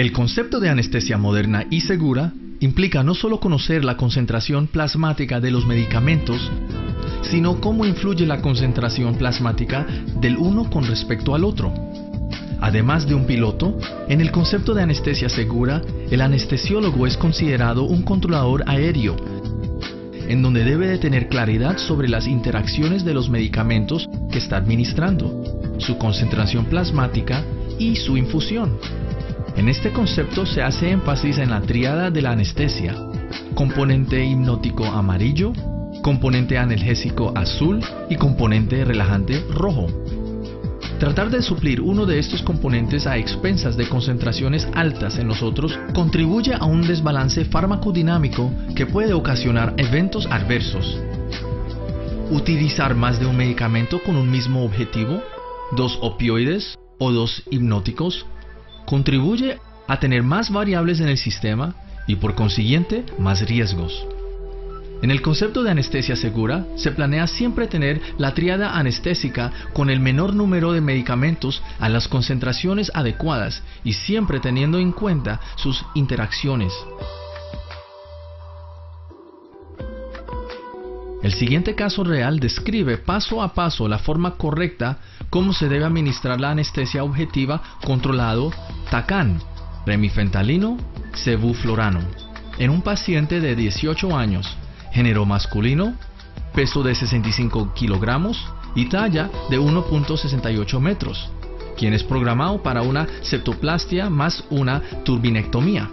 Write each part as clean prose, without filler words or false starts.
El concepto de anestesia moderna y segura implica no solo conocer la concentración plasmática de los medicamentos, sino cómo influye la concentración plasmática del uno con respecto al otro. Además de un piloto, en el concepto de anestesia segura, el anestesiólogo es considerado un controlador aéreo, en donde debe de tener claridad sobre las interacciones de los medicamentos que está administrando, su concentración plasmática y su infusión. En este concepto se hace énfasis en la tríada de la anestesia: componente hipnótico amarillo, componente analgésico azul y componente relajante rojo. Tratar de suplir uno de estos componentes a expensas de concentraciones altas en los otros contribuye a un desbalance farmacodinámico que puede ocasionar eventos adversos. Utilizar más de un medicamento con un mismo objetivo, 2 opioides o 2 hipnóticos, contribuye a tener más variables en el sistema y por consiguiente más riesgos. En el concepto de anestesia segura, se planea siempre tener la tríada anestésica con el menor número de medicamentos a las concentraciones adecuadas y siempre teniendo en cuenta sus interacciones. El siguiente caso real describe paso a paso la forma correcta cómo se debe administrar la anestesia objetiva controlado TACAN, remifentanilo, sevoflurano, en un paciente de 18 años, género masculino, peso de 65 kilogramos y talla de 1.68 metros, quien es programado para una septoplastia más una turbinectomía.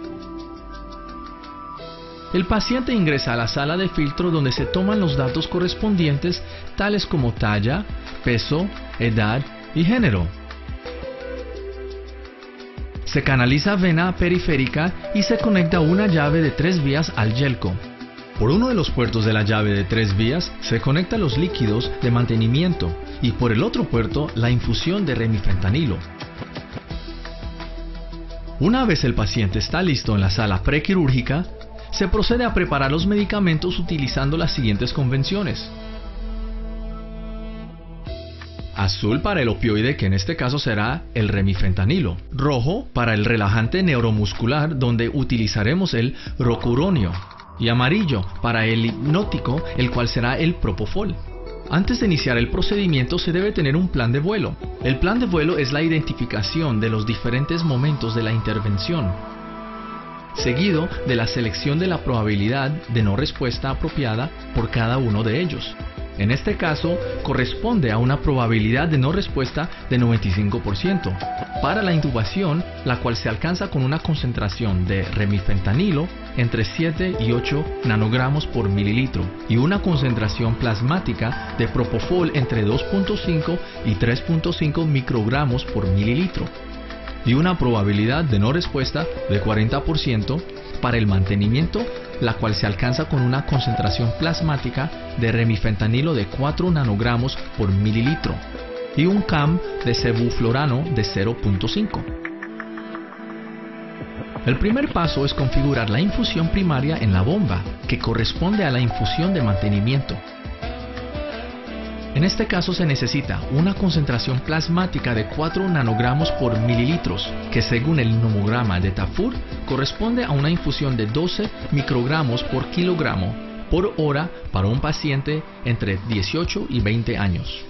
El paciente ingresa a la sala de filtro donde se toman los datos correspondientes, tales como talla, peso, edad y género. Se canaliza vena periférica y se conecta una llave de 3 vías al yelco. Por uno de los puertos de la llave de 3 vías se conectan los líquidos de mantenimiento y por el otro puerto la infusión de remifentanilo. Una vez el paciente está listo en la sala prequirúrgica, se procede a preparar los medicamentos utilizando las siguientes convenciones: azul para el opioide, que en este caso será el remifentanilo; rojo para el relajante neuromuscular, donde utilizaremos el rocuronio; y amarillo para el hipnótico, el cual será el propofol. Antes de iniciar el procedimiento se debe tener un plan de vuelo. El plan de vuelo es la identificación de los diferentes momentos de la intervención, seguido de la selección de la probabilidad de no respuesta apropiada por cada uno de ellos. En este caso, corresponde a una probabilidad de no respuesta de 95% para la intubación, la cual se alcanza con una concentración de remifentanilo entre 7 y 8 nanogramos por mililitro y una concentración plasmática de propofol entre 2.5 y 3.5 microgramos por mililitro y una probabilidad de no respuesta de 40% para el mantenimiento, la cual se alcanza con una concentración plasmática de remifentanilo de 4 nanogramos por mililitro y un CAM de sevoflurano de 0.5. El primer paso es configurar la infusión primaria en la bomba, que corresponde a la infusión de mantenimiento. En este caso se necesita una concentración plasmática de 4 nanogramos por mililitros, que según el nomograma de Tafur corresponde a una infusión de 12 microgramos por kilogramo por hora para un paciente entre 18 y 20 años.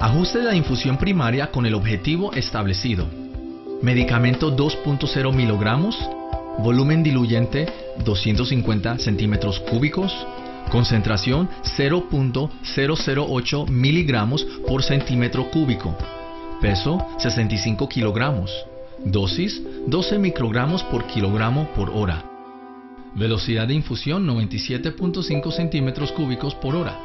Ajuste de la infusión primaria con el objetivo establecido: medicamento 2.0 miligramos, volumen diluyente 250 centímetros cúbicos, concentración 0.008 miligramos por centímetro cúbico, peso 65 kilogramos, dosis 12 microgramos por kilogramo por hora, velocidad de infusión 97.5 centímetros cúbicos por hora.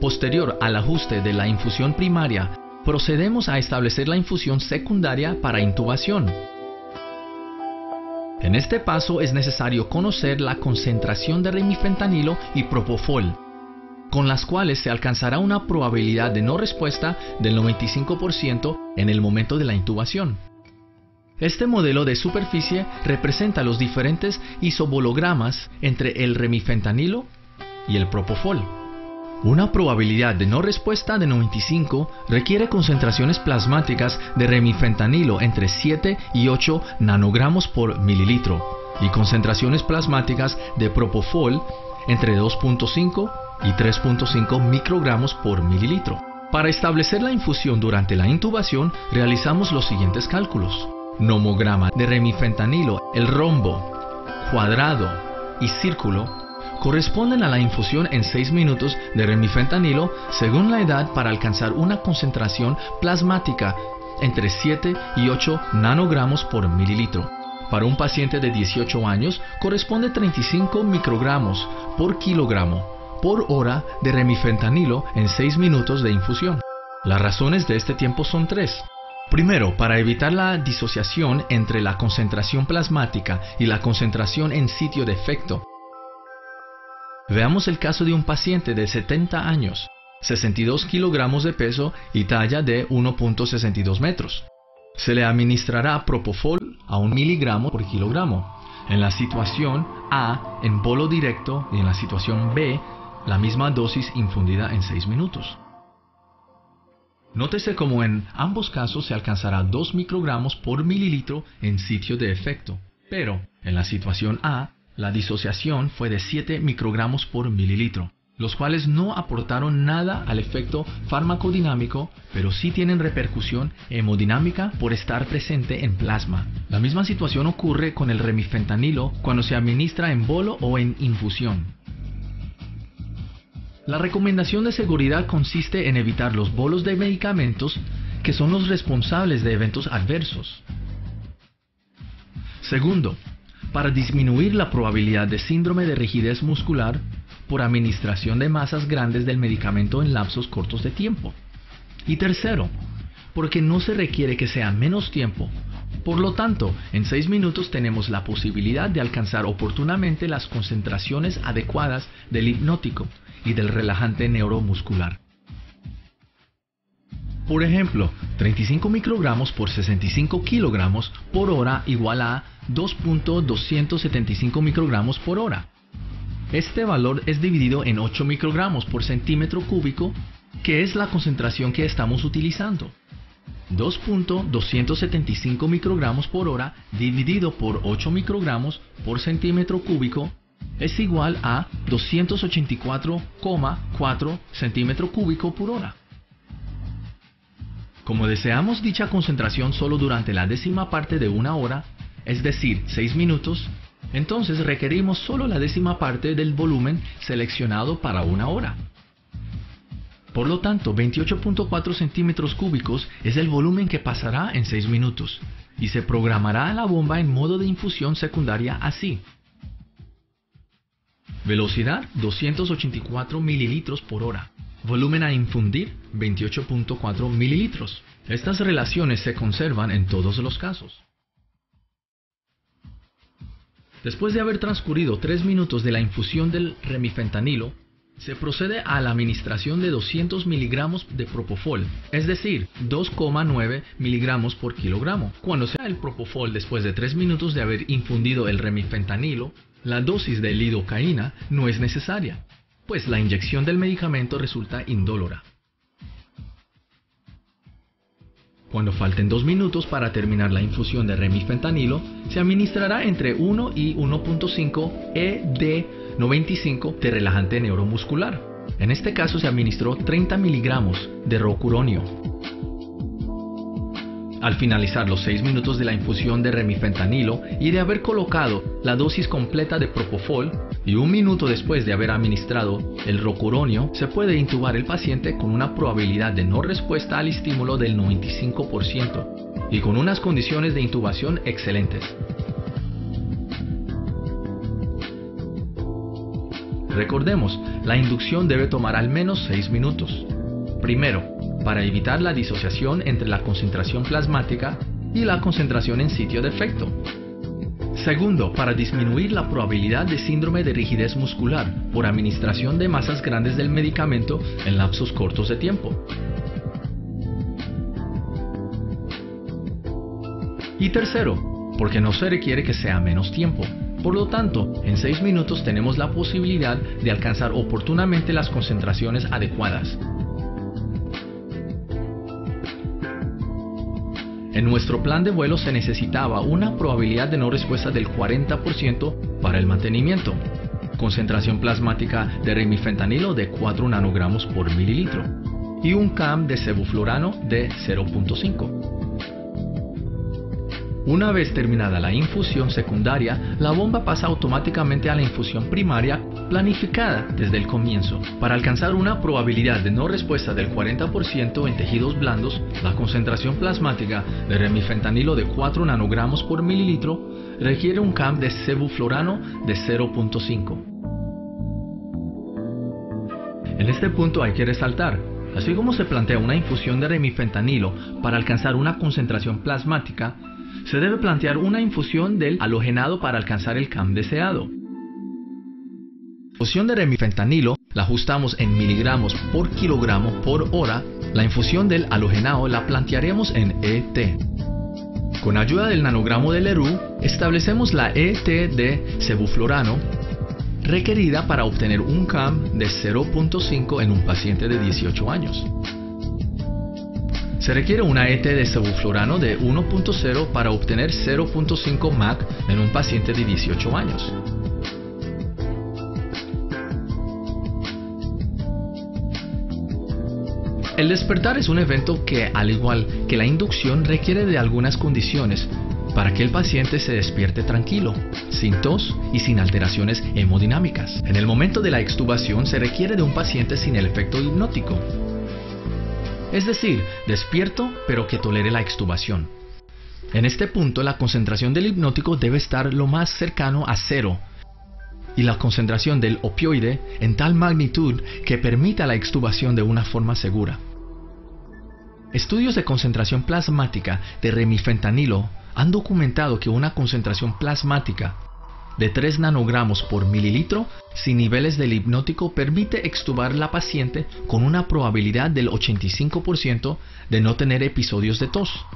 Posterior al ajuste de la infusión primaria, procedemos a establecer la infusión secundaria para intubación. En este paso es necesario conocer la concentración de remifentanilo y propofol, con las cuales se alcanzará una probabilidad de no respuesta del 95% en el momento de la intubación. Este modelo de superficie representa los diferentes isobologramas entre el remifentanilo y el propofol. Una probabilidad de no respuesta de 95 requiere concentraciones plasmáticas de remifentanilo entre 7 y 8 nanogramos por mililitro y concentraciones plasmáticas de propofol entre 2.5 y 3.5 microgramos por mililitro. Para establecer la infusión durante la intubación, realizamos los siguientes cálculos. Nomograma de remifentanilo, el rombo, cuadrado y círculo corresponden a la infusión en 6 minutos de remifentanilo según la edad para alcanzar una concentración plasmática entre 7 y 8 nanogramos por mililitro. Para un paciente de 18 años corresponde 35 microgramos por kilogramo por hora de remifentanilo en 6 minutos de infusión. Las razones de este tiempo son 3. Primero, para evitar la disociación entre la concentración plasmática y la concentración en sitio de efecto. Veamos el caso de un paciente de 70 años, 62 kilogramos de peso y talla de 1.62 metros. Se le administrará propofol a 1 miligramo por kilogramo. En la situación A, en bolo directo, y en la situación B, la misma dosis infundida en 6 minutos. Nótese cómo en ambos casos se alcanzará 2 microgramos por mililitro en sitio de efecto, pero en la situación A, la disociación fue de 7 microgramos por mililitro, los cuales no aportaron nada al efecto farmacodinámico, pero sí tienen repercusión hemodinámica por estar presente en plasma. La misma situación ocurre con el remifentanilo cuando se administra en bolo o en infusión. La recomendación de seguridad consiste en evitar los bolos de medicamentos que son los responsables de eventos adversos. Segundo, para disminuir la probabilidad de síndrome de rigidez muscular por administración de masas grandes del medicamento en lapsos cortos de tiempo. Y tercero, porque no se requiere que sea menos tiempo. Por lo tanto, en 6 minutos tenemos la posibilidad de alcanzar oportunamente las concentraciones adecuadas del hipnótico y del relajante neuromuscular. Por ejemplo, 35 microgramos por 65 kilogramos por hora igual a 2.275 microgramos por hora. Este valor es dividido en 8 microgramos por centímetro cúbico, que es la concentración que estamos utilizando. 2.275 microgramos por hora dividido por 8 microgramos por centímetro cúbico es igual a 284,4 centímetro cúbico por hora. Como deseamos dicha concentración solo durante la décima parte de una hora, es decir, 6 minutos, entonces requerimos solo la décima parte del volumen seleccionado para una hora. Por lo tanto, 28.4 centímetros cúbicos es el volumen que pasará en 6 minutos, y se programará la bomba en modo de infusión secundaria así. Velocidad 284 mililitros por hora. Volumen a infundir 28.4 mililitros. Estas relaciones se conservan en todos los casos. Después de haber transcurrido 3 minutos de la infusión del remifentanilo, se procede a la administración de 200 miligramos de propofol, es decir, 2,9 miligramos por kilogramo. Cuando se da el propofol después de 3 minutos de haber infundido el remifentanilo, la dosis de lidocaína no es necesaria, pues la inyección del medicamento resulta indolora. Cuando falten 2 minutos para terminar la infusión de remifentanilo, se administrará entre 1 y 1.5 ED95 de relajante neuromuscular. En este caso se administró 30 miligramos de rocuronio. Al finalizar los 6 minutos de la infusión de remifentanilo y de haber colocado la dosis completa de propofol, y 1 minuto después de haber administrado el rocuronio, se puede intubar el paciente con una probabilidad de no respuesta al estímulo del 95% y con unas condiciones de intubación excelentes. Recordemos, la inducción debe tomar al menos 6 minutos. Primero, para evitar la disociación entre la concentración plasmática y la concentración en sitio de efecto. Segundo, para disminuir la probabilidad de síndrome de rigidez muscular por administración de masas grandes del medicamento en lapsos cortos de tiempo. Y tercero, porque no se requiere que sea menos tiempo. Por lo tanto, en 6 minutos tenemos la posibilidad de alcanzar oportunamente las concentraciones adecuadas. En nuestro plan de vuelo se necesitaba una probabilidad de no respuesta del 40% para el mantenimiento, concentración plasmática de remifentanilo de 4 nanogramos por mililitro y un CAM de sevoflurano de 0.5. Una vez terminada la infusión secundaria, la bomba pasa automáticamente a la infusión primaria planificada desde el comienzo. Para alcanzar una probabilidad de no respuesta del 40% en tejidos blandos, la concentración plasmática de remifentanilo de 4 nanogramos por mililitro requiere un CAM de sevoflurano de 0.5. En este punto hay que resaltar, así como se plantea una infusión de remifentanilo para alcanzar una concentración plasmática, se debe plantear una infusión del halogenado para alcanzar el CAM deseado. La infusión de remifentanilo la ajustamos en miligramos por kilogramo por hora. La infusión del halogenado la plantearemos en ET. Con ayuda del nanogramo de Leroux, establecemos la ET de sevoflurano requerida para obtener un CAM de 0.5 en un paciente de 18 años. Se requiere una ET de sevoflurano de 1.0 para obtener 0.5 MAC en un paciente de 18 años. El despertar es un evento que, al igual que la inducción, requiere de algunas condiciones para que el paciente se despierte tranquilo, sin tos y sin alteraciones hemodinámicas. En el momento de la extubación se requiere de un paciente sin el efecto hipnótico, es decir, despierto pero que tolere la extubación. En este punto la concentración del hipnótico debe estar lo más cercano a 0 y la concentración del opioide en tal magnitud que permita la extubación de una forma segura. Estudios de concentración plasmática de remifentanilo han documentado que una concentración plasmática de 3 nanogramos por mililitro sin niveles del hipnótico permite extubar la paciente con una probabilidad del 85% de no tener episodios de tos.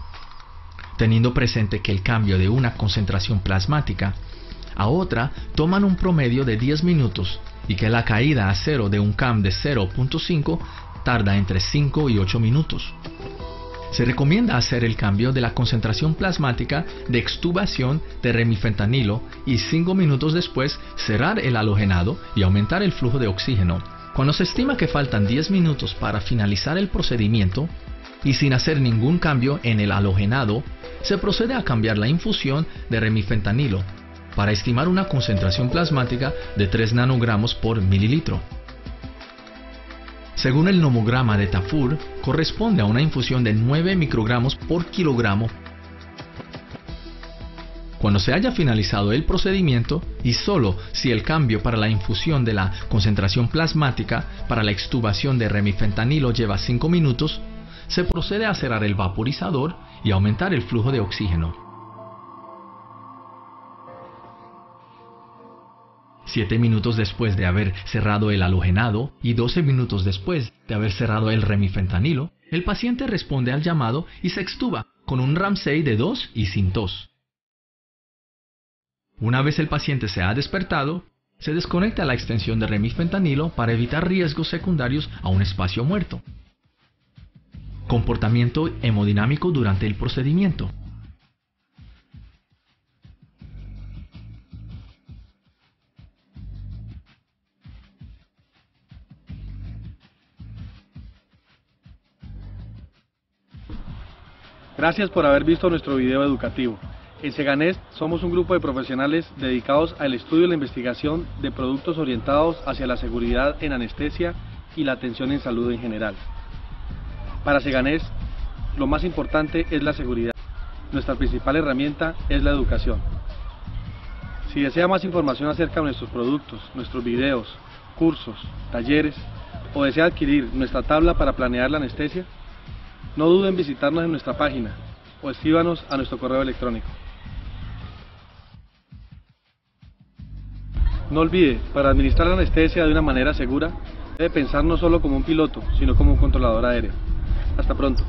Teniendo presente que el cambio de una concentración plasmática a otra toman un promedio de 10 minutos y que la caída a 0 de un CAM de 0.5 tarda entre 5 y 8 minutos. Se recomienda hacer el cambio de la concentración plasmática de extubación de remifentanilo y 5 minutos después cerrar el halogenado y aumentar el flujo de oxígeno. Cuando se estima que faltan 10 minutos para finalizar el procedimiento y sin hacer ningún cambio en el halogenado, se procede a cambiar la infusión de remifentanilo para estimar una concentración plasmática de 3 nanogramos por mililitro. Según el nomograma de Tafur, corresponde a una infusión de 9 microgramos por kilogramo. Cuando se haya finalizado el procedimiento, y solo si el cambio para la infusión de la concentración plasmática para la extubación de remifentanilo lleva 5 minutos, se procede a cerrar el vaporizador y aumentar el flujo de oxígeno. 7 minutos después de haber cerrado el halogenado y 12 minutos después de haber cerrado el remifentanilo, el paciente responde al llamado y se extuba con un Ramsay de 2 y sin tos. Una vez el paciente se ha despertado, se desconecta la extensión de remifentanilo para evitar riesgos secundarios a un espacio muerto. Comportamiento hemodinámico durante el procedimiento. Gracias por haber visto nuestro video educativo. En Seganest somos un grupo de profesionales dedicados al estudio y la investigación de productos orientados hacia la seguridad en anestesia y la atención en salud en general. Para Seganest, lo más importante es la seguridad. Nuestra principal herramienta es la educación. Si desea más información acerca de nuestros productos, nuestros videos, cursos, talleres, o desea adquirir nuestra tabla para planear la anestesia, no duden en visitarnos en nuestra página o escríbanos a nuestro correo electrónico. No olvide, para administrar la anestesia de una manera segura, debe pensar no solo como un piloto, sino como un controlador aéreo. Hasta pronto.